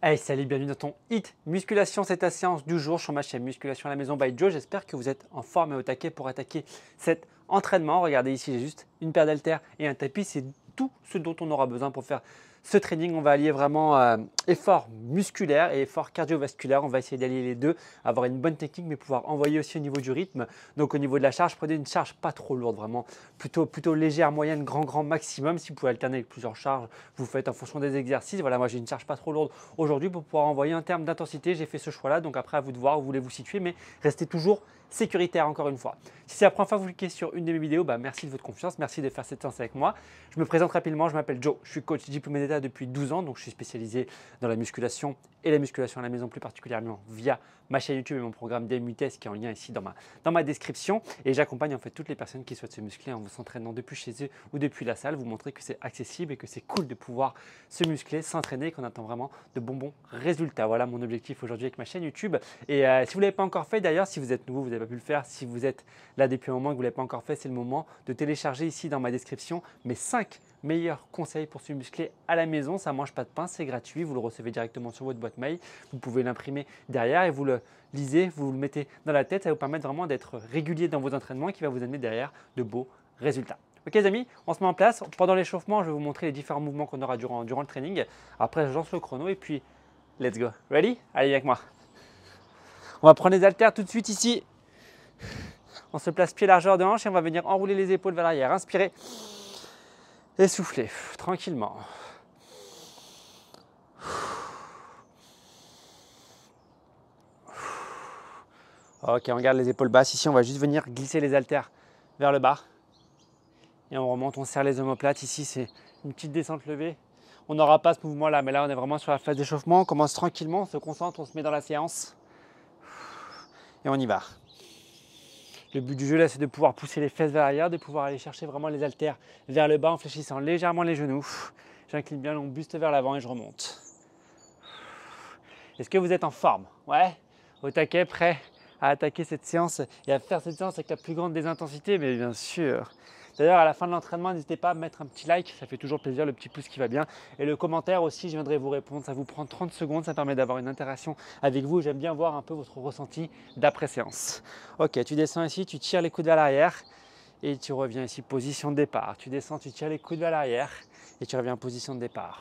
Hey, salut, bienvenue dans ton Hit Musculation, c'est ta séance du jour sur ma chaîne Musculation à la maison by Joe. J'espère que vous êtes en forme et au taquet pour attaquer cet entraînement. Regardez ici, j'ai juste une paire d'haltères et un tapis. C'est tout ce dont on aura besoin pour faire ce training. On va allier vraiment effort musculaire et effort cardiovasculaire. On va essayer d'allier les deux, avoir une bonne technique, mais pouvoir envoyer aussi au niveau du rythme. Donc au niveau de la charge, prenez une charge pas trop lourde, vraiment plutôt légère, moyenne, grand maximum. Si vous pouvez alterner avec plusieurs charges, vous faites en fonction des exercices. Voilà, moi j'ai une charge pas trop lourde aujourd'hui pour pouvoir envoyer en termes d'intensité. J'ai fait ce choix-là, donc après à vous de voir où vous voulez vous situer, mais restez toujours sécuritaire encore une fois. Si c'est la première fois que vous cliquez sur une de mes vidéos, merci de votre confiance, merci de faire cette séance avec moi. Je me présente rapidement, je m'appelle Joe, je suis coach diplômé d'État depuis 12 ans, donc je suis spécialisé dans la musculation et la musculation à la maison plus particulièrement via ma chaîne YouTube et mon programme DMUTS qui est en lien ici dans ma description. Et j'accompagne en fait toutes les personnes qui souhaitent se muscler en s'entraînant depuis chez eux ou depuis la salle, vous montrer que c'est accessible et que c'est cool de pouvoir se muscler, s'entraîner et qu'on attend vraiment de bons résultats. Voilà mon objectif aujourd'hui avec ma chaîne YouTube. Et si vous ne l'avez pas encore fait d'ailleurs, si vous êtes nouveau, vous n'avez pas pu le faire, si vous êtes là depuis un moment et que vous ne l'avez pas encore fait, c'est le moment de télécharger ici dans ma description mes 5 meilleurs conseils pour se muscler à la maison. Ça ne mange pas de pain, c'est gratuit, vous le recevez directement sur votre boîte mail. Vous pouvez l'imprimer derrière et vous le lisez, vous le mettez dans la tête. Ça va vous permettre vraiment d'être régulier dans vos entraînements et qui va vous amener derrière de beaux résultats. Ok les amis, on se met en place. Pendant l'échauffement, je vais vous montrer les différents mouvements qu'on aura durant le training. Après, je lance le chrono et puis let's go. Ready? Allez avec moi. On va prendre les haltères tout de suite ici. On se place pied largeur de hanche et on va venir enrouler les épaules vers l'arrière. Inspirez et soufflez tranquillement. Ok, on garde les épaules basses. Ici, on va juste venir glisser les haltères vers le bas. Et on remonte, on serre les omoplates. Ici, c'est une petite descente levée. On n'aura pas ce mouvement-là, mais là, on est vraiment sur la phase d'échauffement. On commence tranquillement, on se concentre, on se met dans la séance. Et on y va. Le but du jeu, là, c'est de pouvoir pousser les fesses vers l'arrière, de pouvoir aller chercher vraiment les haltères vers le bas en fléchissant légèrement les genoux. J'incline bien mon buste vers l'avant et je remonte. Est-ce que vous êtes en forme? Ouais? Au taquet, prêt à attaquer cette séance et à faire cette séance avec la plus grande des intensités? Mais bien sûr. D'ailleurs, à la fin de l'entraînement, n'hésitez pas à mettre un petit like, ça fait toujours plaisir, le petit pouce qui va bien. Et le commentaire aussi, je viendrai vous répondre, ça vous prend 30 secondes, ça permet d'avoir une interaction avec vous. J'aime bien voir un peu votre ressenti d'après-séance. Ok, tu descends ici, tu tires les coudes vers l'arrière et tu reviens ici, position de départ. Tu descends, tu tires les coudes vers l'arrière et tu reviens en position de départ.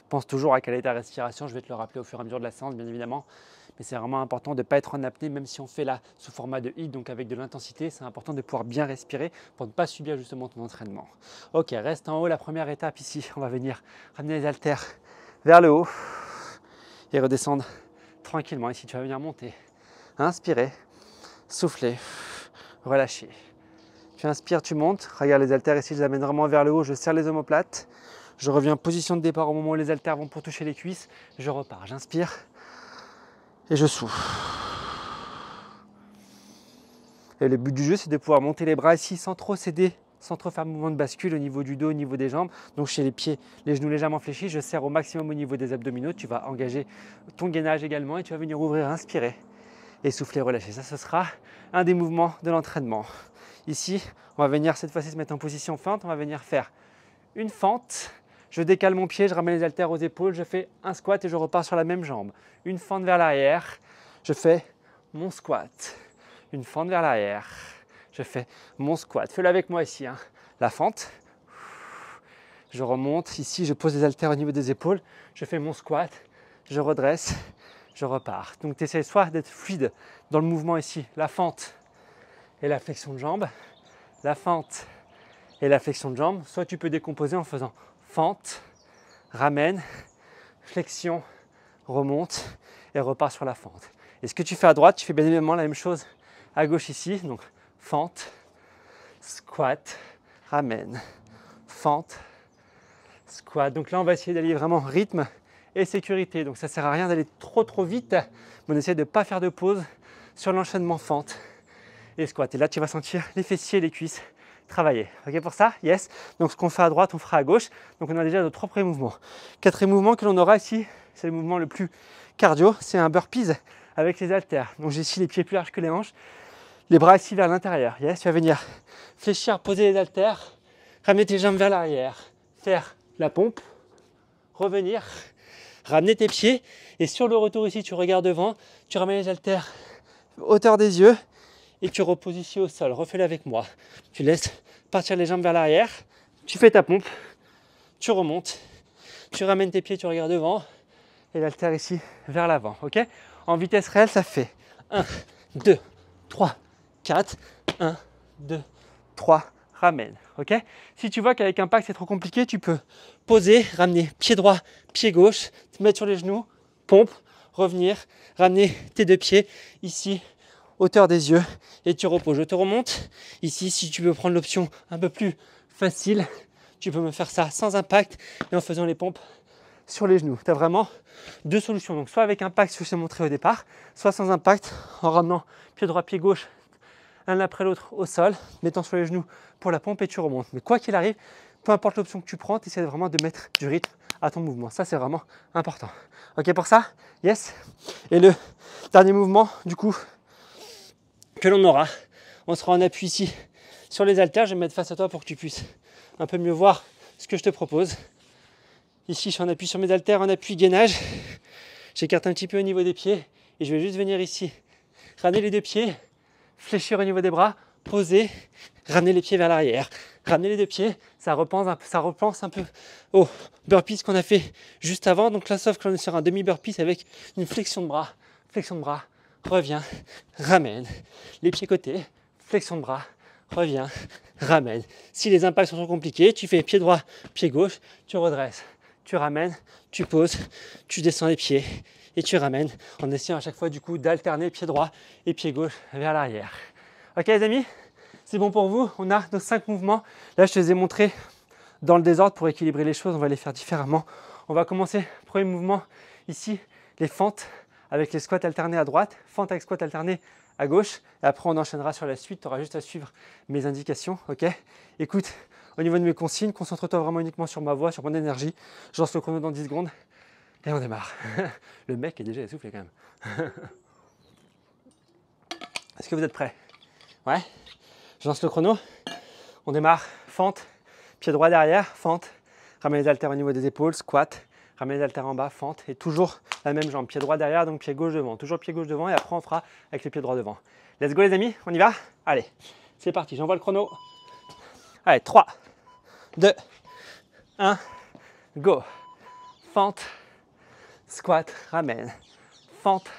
Pense toujours à caler ta respiration, je vais te le rappeler au fur et à mesure de la séance bien évidemment, mais c'est vraiment important de ne pas être en apnée même si on fait là sous format de HIIT, donc avec de l'intensité, c'est important de pouvoir bien respirer pour ne pas subir justement ton entraînement. Ok, reste en haut, la première étape ici, on va venir ramener les haltères vers le haut et redescendre tranquillement. Ici tu vas venir monter, inspirer, souffler, relâcher. Tu inspires, tu montes, regarde les haltères ici, je les amène vraiment vers le haut, je serre les omoplates. Je reviens en position de départ au moment où les haltères vont pour toucher les cuisses. Je repars, j'inspire et je souffle. Et le but du jeu, c'est de pouvoir monter les bras ici sans trop céder, sans trop faire mouvement de bascule au niveau du dos, au niveau des jambes. Donc chez les pieds, les genoux légèrement fléchis, je serre au maximum au niveau des abdominaux. Tu vas engager ton gainage également et tu vas venir ouvrir, inspirer et souffler, relâcher. Ça, ce sera un des mouvements de l'entraînement. Ici, on va venir cette fois-ci se mettre en position fente. On va venir faire une fente. Je décale mon pied, je ramène les haltères aux épaules, je fais un squat et je repars sur la même jambe. Une fente vers l'arrière, je fais mon squat. Une fente vers l'arrière, je fais mon squat. Fais-le avec moi ici. La fente, je remonte. Ici, je pose les haltères au niveau des épaules, je fais mon squat, je redresse, je repars. Donc tu essaies soit d'être fluide dans le mouvement ici, la fente et la flexion de jambe, la fente et la flexion de jambe, soit tu peux décomposer en faisant fente, ramène, flexion, remonte et repart sur la fente. Et ce que tu fais à droite, tu fais bien évidemment la même chose à gauche ici. Donc fente, squat, ramène, fente, squat. Donc là, on va essayer d'aller vraiment rythme et sécurité. Donc ça ne sert à rien d'aller trop vite, mais on essaie de ne pas faire de pause sur l'enchaînement fente et squat. Et là, tu vas sentir les fessiers et les cuisses travailler. Ok pour ça? Yes. Donc ce qu'on fait à droite, on fera à gauche. Donc on a déjà nos 3 premiers mouvements. 4e mouvement que l'on aura ici, c'est le mouvement le plus cardio, c'est un burpees avec les haltères. Donc j'ai ici les pieds plus larges que les hanches. Les bras ici vers l'intérieur. Yes, tu vas venir fléchir, poser les haltères, ramener tes jambes vers l'arrière, faire la pompe, revenir, ramener tes pieds et sur le retour ici, tu regardes devant, tu ramènes les haltères hauteur des yeux et tu reposes ici au sol. Refais-le avec moi. Tu laisses partir les jambes vers l'arrière, tu fais ta pompe, tu remontes, tu ramènes tes pieds, tu regardes devant et l'haltère ici vers l'avant. Ok? En vitesse réelle, ça fait 1, 2, 3, 4, 1, 2, 3, ramène. Ok? Si tu vois qu'avec impact c'est trop compliqué, tu peux poser, ramener pied droit, pied gauche, te mettre sur les genoux, pompe, revenir, ramener tes deux pieds ici, hauteur des yeux et tu reposes. Je te remonte. Ici, si tu veux prendre l'option un peu plus facile, tu peux me faire ça sans impact et en faisant les pompes sur les genoux. Tu as vraiment deux solutions. Donc soit avec impact, ce que je t'ai montré au départ, soit sans impact en ramenant pied droit, pied gauche, l'un après l'autre au sol, mettant sur les genoux pour la pompe et tu remontes. Mais quoi qu'il arrive, peu importe l'option que tu prends, tu essaies vraiment de mettre du rythme à ton mouvement. Ça, c'est vraiment important. Ok pour ça? Yes. Et le dernier mouvement, du coup, que l'on aura, on sera en appui ici sur les haltères. Je vais me mettre face à toi pour que tu puisses un peu mieux voir ce que je te propose. Ici, je suis en appui sur mes haltères, en appui gainage. J'écarte un petit peu au niveau des pieds et je vais juste venir ici, ramener les deux pieds, fléchir au niveau des bras, poser, ramener les pieds vers l'arrière. Ramener les deux pieds, ça repense un peu au burpees qu'on a fait juste avant. Donc là, sauf qu'on est sur un demi-burpees avec une flexion de bras, reviens, ramène. Les pieds côtés, flexion de bras, reviens, ramène. Si les impacts sont trop compliqués, tu fais pied droit, pied gauche, tu redresses, tu ramènes, tu poses, tu descends les pieds et tu ramènes en essayant à chaque fois du coup d'alterner pied droit et pied gauche vers l'arrière. Ok les amis, c'est bon pour vous? On a nos 5 mouvements. Là, je te les ai montrés dans le désordre pour équilibrer les choses. On va les faire différemment. On va commencer. Premier mouvement ici, les fentes avec les squats alternés à droite, fentes avec squat alterné à gauche. Et après, on enchaînera sur la suite. Tu auras juste à suivre mes indications. Ok? Écoute, au niveau de mes consignes, concentre-toi vraiment uniquement sur ma voix, sur mon énergie. Je lance le chrono dans 10 secondes et on démarre. Le mec est déjà essoufflé quand même. Est-ce que vous êtes prêts? Ouais? Je lance le chrono. On démarre. Fente. Pied droit derrière. Fente. Ramène les haltères au niveau des épaules. Squat. Ramène les haltères en bas. Fente. Et toujours la même jambe. Pied droit derrière, donc pied gauche devant. Toujours pied gauche devant et après on fera avec le pied droit devant. Let's go les amis. On y va? Allez. C'est parti. J'envoie le chrono. Allez. 3, 2, 1. Go. Fente. Squat. Ramène. Fente.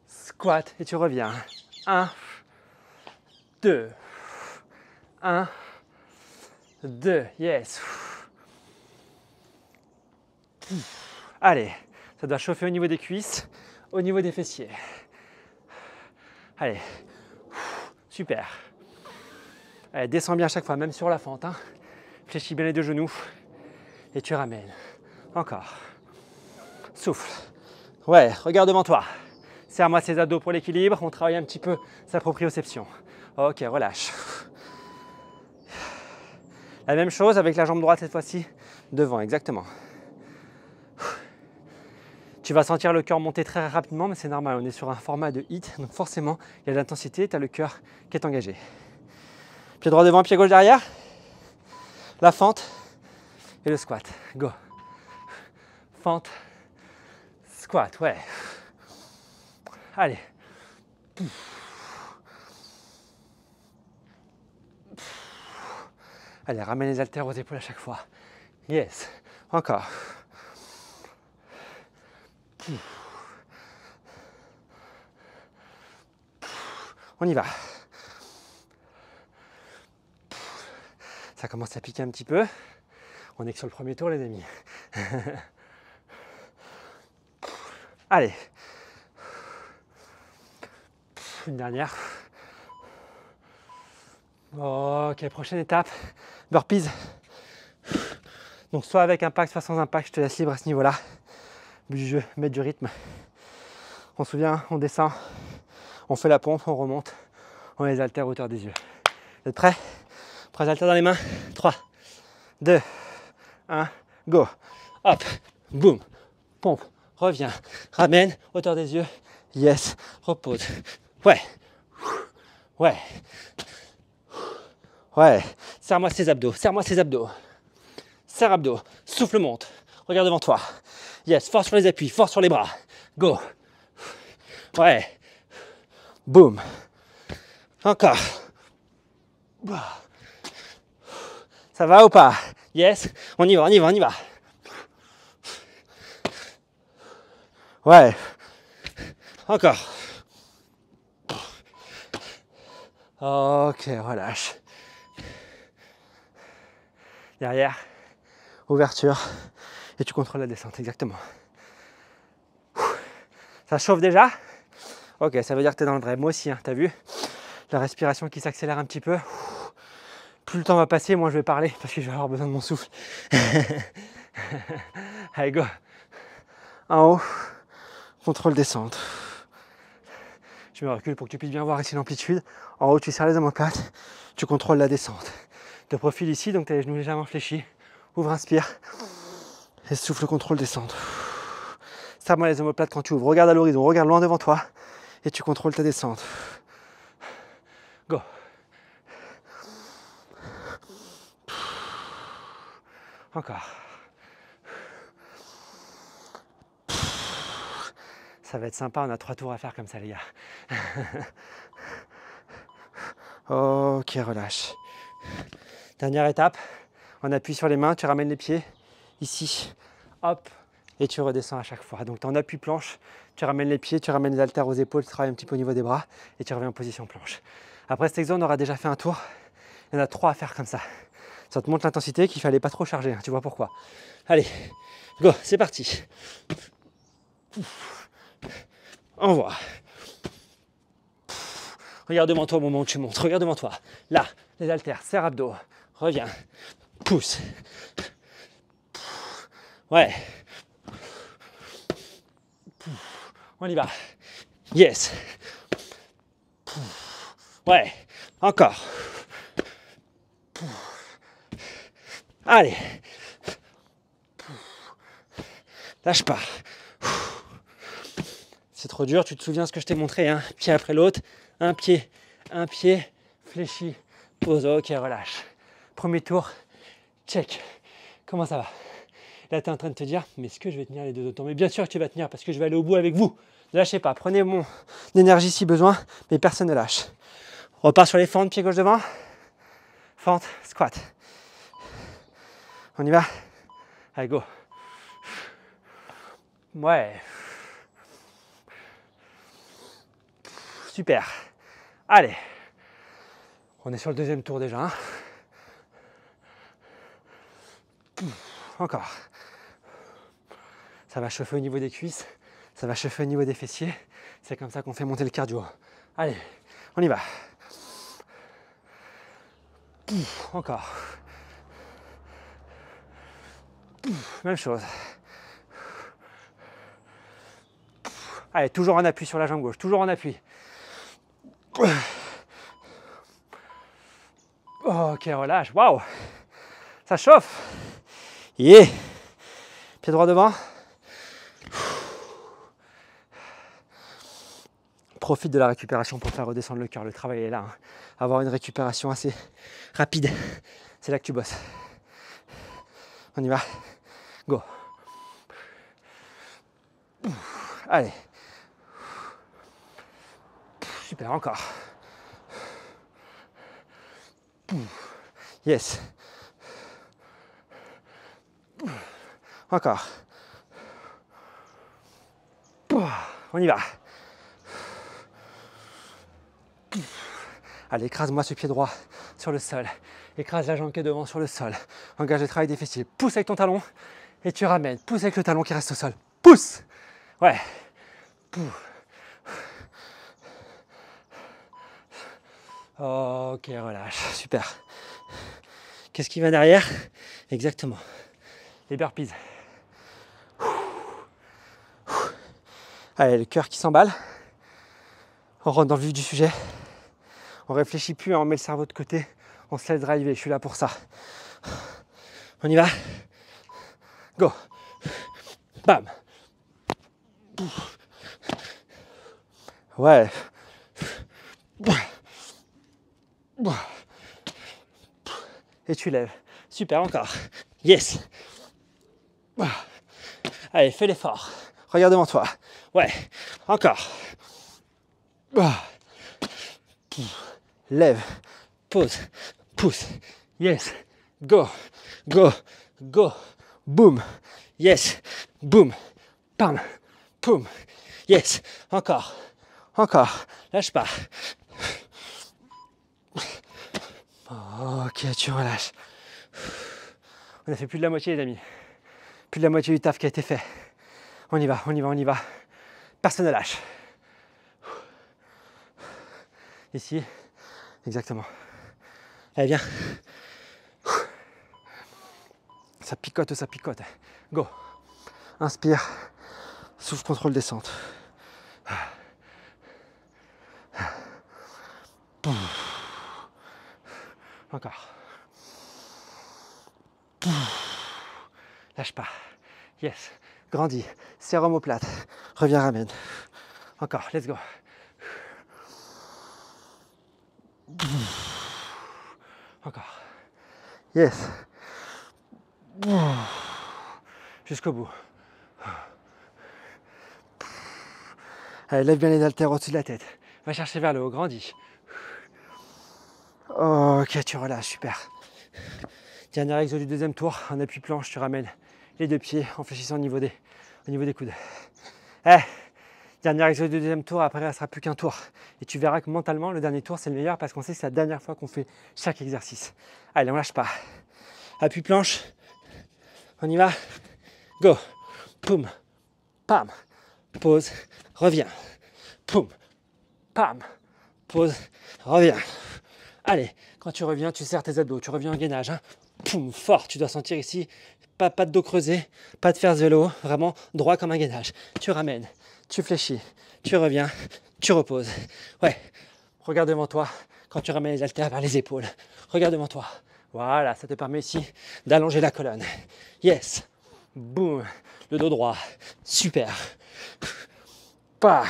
Squat. Et tu reviens. 1, 2, 1, 2, yes. Allez, ça doit chauffer au niveau des cuisses, au niveau des fessiers. Allez, super. Allez, descends bien à chaque fois, même sur la fente. Hein. Fléchis bien les deux genoux et tu ramènes. Encore. Souffle. Ouais, regarde devant toi. Serre-moi ses abdos pour l'équilibre. On travaille un petit peu sa proprioception. Ok, relâche. La même chose avec la jambe droite cette fois-ci devant, exactement. Tu vas sentir le cœur monter très rapidement, mais c'est normal, on est sur un format de HIIT, donc forcément, il y a de l'intensité, tu as le cœur qui est engagé. Pied droit devant, pied gauche derrière. La fente et le squat. Go. Fente, squat, ouais. Allez. Allez, ramène les haltères aux épaules à chaque fois. Yes. Encore. On y va. Ça commence à piquer un petit peu. On est que sur le premier tour, les amis. Allez. Une dernière. Ok, prochaine étape. Burpees. Donc soit avec impact, soit sans impact. Je te laisse libre à ce niveau-là. But du jeu, mettre du rythme. On se souvient, on descend, on fait la pompe, on remonte, on les haltère à hauteur des yeux. Vous êtes prêts? Prends les haltères dans les mains. 3, 2, 1, go. Hop, boum, pompe, reviens, ramène, hauteur des yeux. Yes, repose. Ouais. Ouais. Ouais. Serre-moi ces abdos. Serre-moi ces abdos. Serre abdos. Souffle monte. Regarde devant toi. Yes. Fort sur les appuis. Fort sur les bras. Go. Ouais. Boum. Encore. Ça va ou pas? Yes. On y va, on y va, on y va. Ouais. Encore. Ok, relâche. Derrière, ouverture. Et tu contrôles la descente, exactement. Ça chauffe déjà? Ok, ça veut dire que tu es dans le vrai. Moi aussi, hein, t'as vu? La respiration qui s'accélère un petit peu. Plus le temps va passer, moins je vais parler parce que je vais avoir besoin de mon souffle. Allez, go. En haut, contrôle descente. Je me recule pour que tu puisses bien voir ici l'amplitude. En haut, tu serres les omoplates, tu contrôles la descente. De profil ici, donc tu as les genoux légèrement fléchis. Ouvre, inspire. Et souffle, contrôle descente. Serre-moi les omoplates quand tu ouvres. Regarde à l'horizon, regarde loin devant toi. Et tu contrôles ta descente. Go. Encore. Ça va être sympa, on a 3 tours à faire comme ça, les gars. Ok, relâche. Dernière étape, on appuie sur les mains, tu ramènes les pieds ici, hop, et tu redescends à chaque fois. Donc tu es en appui planche, tu ramènes les pieds, tu ramènes les haltères aux épaules, tu travailles un petit peu au niveau des bras et tu reviens en position planche. Après cet exo, on aura déjà fait un tour. Il y en a 3 à faire comme ça. Ça te montre l'intensité qu'il ne fallait pas trop charger, hein, tu vois pourquoi. Allez, go, c'est parti. Envoie. Regarde devant toi au moment où tu montes. Regarde devant toi. Là, les haltères, serre abdos. Reviens. Pousse. Ouais. On y va. Yes. Ouais. Encore. Allez. Lâche pas. C'est trop dur, tu te souviens ce que je t'ai montré, hein? Pied après l'autre, un pied, fléchi, pause, ok, relâche. Premier tour, check. Comment ça va? Là, tu es en train de te dire, mais est-ce que je vais tenir les 2 autres temps? Mais bien sûr que tu vas tenir parce que je vais aller au bout avec vous. Ne lâchez pas, prenez mon énergie si besoin, mais personne ne lâche. On repart sur les fentes, pied gauche devant. Fente, squat. On y va? Allez, go. Ouais. Super. Allez. On est sur le 2e tour déjà. Hein. Encore. Ça va chauffer au niveau des cuisses. Ça va chauffer au niveau des fessiers. C'est comme ça qu'on fait monter le cardio. Allez, on y va. Encore. Même chose. Allez, toujours en appui sur la jambe gauche. Toujours en appui. Ok, relâche. Waouh. Ça chauffe. Yeah. Pied droit devant. Profite de la récupération pour faire redescendre le cœur. Le travail est là. Hein. Avoir une récupération assez rapide. C'est là que tu bosses. On y va. Go. Allez. Super, encore. Yes. Encore. On y va. Allez, écrase-moi ce pied droit sur le sol. Écrase la jambe qui est devant sur le sol. Engage le travail des fessiers. Pousse avec ton talon et tu ramènes. Pousse avec le talon qui reste au sol. Pousse. Ouais. Ok, relâche. Super. Qu'est-ce qui va derrière? Exactement. Les burpees. Allez, le cœur qui s'emballe. On rentre dans le vif du sujet. On réfléchit plus, on met le cerveau de côté. On se laisse driver, je suis là pour ça. On y va? Go. Bam. Ouais. Et tu lèves. Super, encore. Yes. Allez, fais l'effort. Regarde devant toi. Ouais, encore. Lève, pose, pousse. Yes. Go, go, go. Boum. Yes. Boum. Pam. Poum. Yes. Encore. Encore. Lâche pas. Ok, tu relâches. On a fait plus de la moitié, les amis. Plus de la moitié du taf qui a été fait. On y va, on y va, on y va. Personne ne lâche. Ici, exactement. Allez, viens. Ça picote, ça picote. Go. Inspire. Souffle, contrôle, descente. Encore. Lâche pas. Yes. Grandis. Serre omoplate. Reviens, ramène. Encore. Let's go. Encore. Yes. Jusqu'au bout. Allez, lève bien les haltères au-dessus de la tête. Va chercher vers le haut. Grandis. Ok, tu relâches. Super. Dernier exo du deuxième tour. En appui planche, tu ramènes les deux pieds en fléchissant au niveau des coudes. Dernier exo du deuxième tour. Après, il ne restera plus qu'un tour. Et tu verras que mentalement, le dernier tour, c'est le meilleur parce qu'on sait que c'est la dernière fois qu'on fait chaque exercice. Allez, on lâche pas. Appui planche. On y va. Go. Poum. Pam. Pause. Reviens. Poum. Pam. Pause. Reviens. Allez, quand tu reviens, tu serres tes abdos. Tu reviens en gainage. Hein. Poum, fort. Tu dois sentir ici, pas de dos creusé, pas de faire vélo. Vraiment droit comme un gainage. Tu ramènes. Tu fléchis. Tu reviens. Tu reposes. Ouais. Regarde devant toi quand tu ramènes les haltères vers les épaules. Regarde devant toi. Voilà, ça te permet ici d'allonger la colonne. Yes. Boum. Le dos droit. Super. Pas.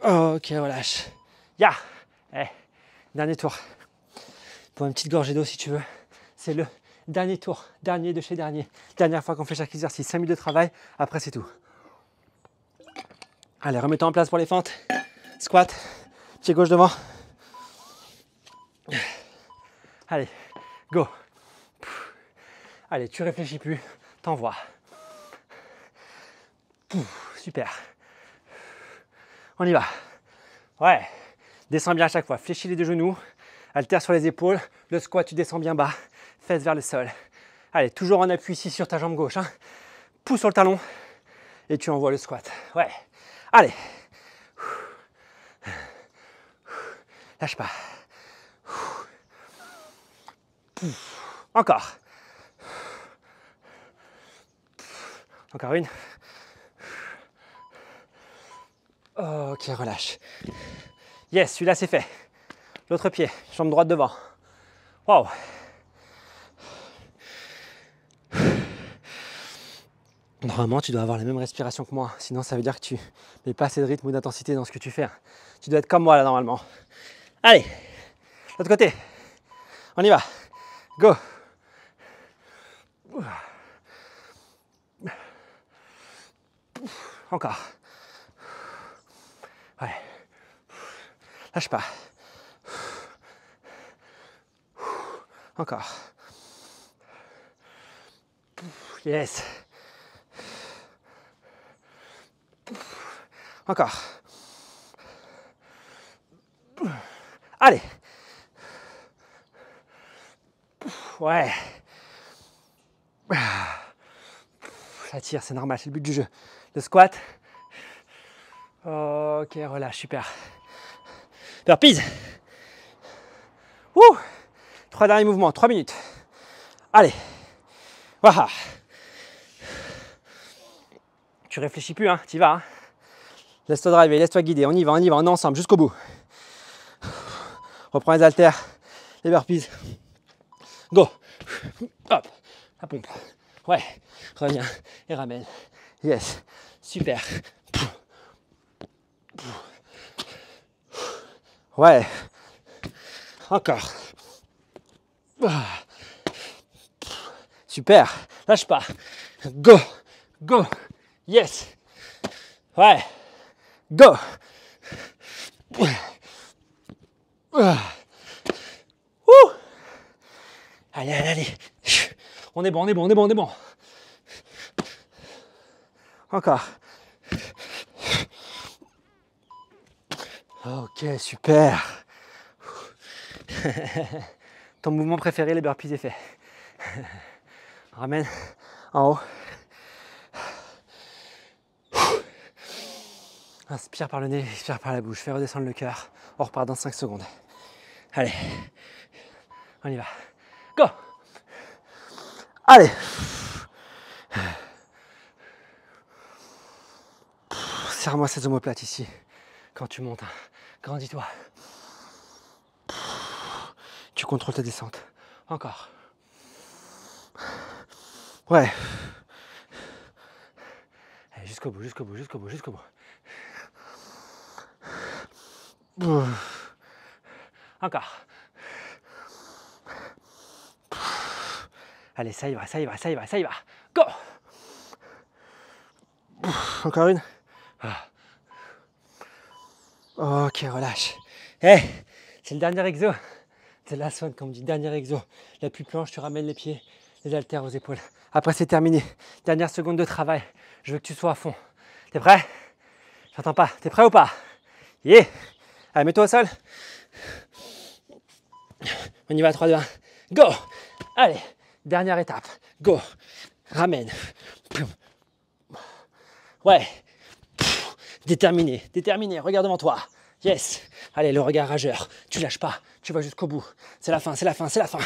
Ok, relâche. Ya. Dernier tour. Pour une petite gorgée d'eau si tu veux. C'est le dernier tour. Dernier de chez dernier. Dernière fois qu'on fait chaque exercice. 5 minutes de travail. Après, c'est tout. Allez, remets-toi en place pour les fentes. Squat. Pied gauche devant. Allez, go. Allez, tu réfléchis plus. T'envoies. Super. On y va. Ouais. Descends bien à chaque fois. Fléchis les deux genoux. Haltère sur les épaules. Le squat, tu descends bien bas. Fesses vers le sol. Allez, toujours en appui ici sur ta jambe gauche. Hein. Pousse sur le talon. Et tu envoies le squat. Ouais. Allez. Lâche pas. Encore. Encore une. Ok, relâche. Yes, celui-là c'est fait. L'autre pied, jambe droite devant. Waouh. Normalement, tu dois avoir la même respiration que moi. Sinon, ça veut dire que tu mets pas assez de rythme ou d'intensité dans ce que tu fais. Tu dois être comme moi là normalement. Allez, l'autre côté. On y va. Go. Encore. Ouais. Lâche pas. Encore. Yes. Encore. Allez. Ouais. Ça tire, c'est normal, c'est le but du jeu. Le squat. Ok, relâche, super. Burpees. Wouh. 3 derniers mouvements, 3 minutes. Allez. Waouh. Tu réfléchis plus, hein, t'y vas. Hein. Laisse-toi driver, laisse-toi guider, on y va, on est ensemble jusqu'au bout. Reprends les haltères, les burpees. Go. Hop, la pompe. Ouais, reviens et ramène. Yes, super. Ouais. Encore. Super. Lâche pas. Go. Go. Yes. Ouais. Go. Allez, allez, allez. On est bon, on est bon, on est bon, on est bon. Encore. Ok, super. Ton mouvement préféré, les burpees, est fait. Ramène en haut. Inspire par le nez, expire par la bouche. Fais redescendre le cœur. On repart dans 5 secondes. Allez. On y va. Go. Allez. Serre-moi ces omoplates ici. Quand tu montes, hein. Grandis-toi. Tu contrôles ta descente. Encore. Ouais. Allez, jusqu'au bout, jusqu'au bout, jusqu'au bout, jusqu'au bout. Encore. Allez, ça y va, ça y va, ça y va, ça y va. Go. Encore une. Ok, relâche. Hey, c'est le dernier exo. C'est la one, comme on dit, dernier exo. L'appui planche, tu ramènes les pieds, les haltères aux épaules. Après, c'est terminé. Dernière seconde de travail. Je veux que tu sois à fond. T'es prêt? J'entends pas. T'es prêt ou pas? Yeah. Allez, mets-toi au sol. On y va, 3, 2, 1. Go. Allez, dernière étape. Go. Ramène. Ouais. Déterminé, déterminé. Regarde devant toi. Yes. Allez, le regard rageur. Tu lâches pas. Tu vas jusqu'au bout. C'est la fin, c'est la fin, c'est la fin.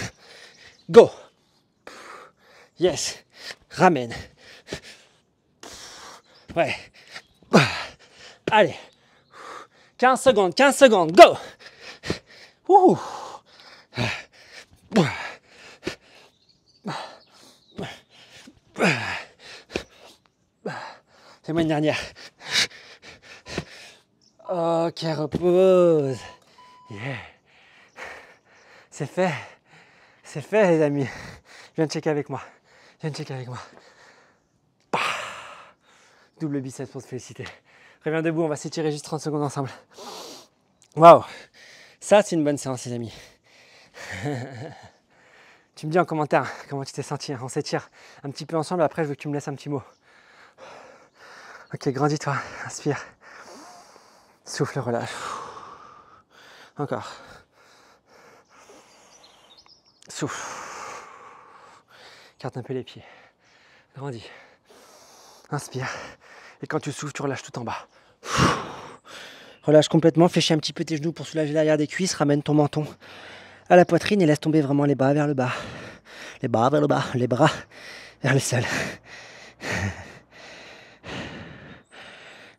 Go. Yes. Ramène. Ouais. Allez. 15 secondes, 15 secondes. Go. Ouh. Fais-moi une dernière. Ok, repose. Yeah. C'est fait. C'est fait, les amis. Viens checker avec moi. Viens checker avec moi. Bah. Double biceps pour se féliciter. Reviens debout, on va s'étirer juste 30 secondes ensemble. Waouh. Ça, c'est une bonne séance, les amis. Tu me dis en commentaire comment tu t'es senti. On s'étire un petit peu ensemble. Après, je veux que tu me laisses un petit mot. Ok, grandis-toi. Inspire. Souffle, relâche. Encore. Souffle. Carte un peu les pieds. Grandis. Inspire. Et quand tu souffles, tu relâches tout en bas. Relâche complètement. Fléchis un petit peu tes genoux pour soulager l'arrière des cuisses. Ramène ton menton à la poitrine et laisse tomber vraiment les bras vers le bas. Les bras vers le bas. Les bras vers le sol.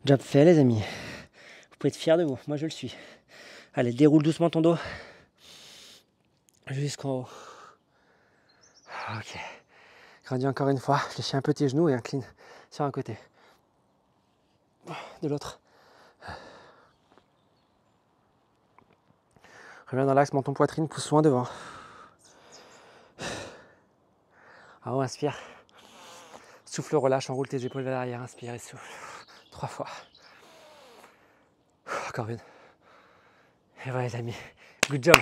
Job fait, les amis. Vous pouvez être fiers de vous. Moi, je le suis. Allez, déroule doucement ton dos. Jusqu'en haut. Ok. Grandis encore une fois. Fléchis un peu tes genoux et incline sur un côté. De l'autre. Reviens dans l'axe, menton poitrine, pousse loin devant. En haut, inspire. Souffle, relâche, enroule tes épaules vers l'arrière. Inspire et souffle. 3 fois. Encore une. Et voilà, les amis. Good job.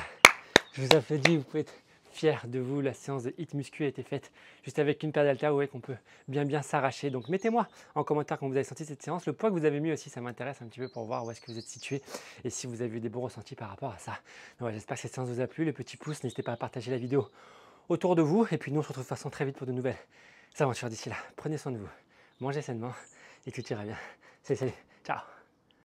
Je vous applaudis. Vous pouvez être fiers de vous. La séance de HIIT Muscu a été faite juste avec une paire d'haltères. Vous voyez qu'on peut bien s'arracher. Donc, mettez-moi en commentaire comment vous avez senti cette séance. Le poids que vous avez mis aussi, ça m'intéresse un petit peu pour voir où est-ce que vous êtes situé et si vous avez eu des bons ressentis par rapport à ça. Donc, ouais, j'espère que cette séance vous a plu. Les petits pouces, n'hésitez pas à partager la vidéo autour de vous. Et puis, nous, on se retrouve de toute façon très vite pour de nouvelles aventures d'ici là. Prenez soin de vous. Mangez sainement et tout ira bien. Salut, salut. Ciao.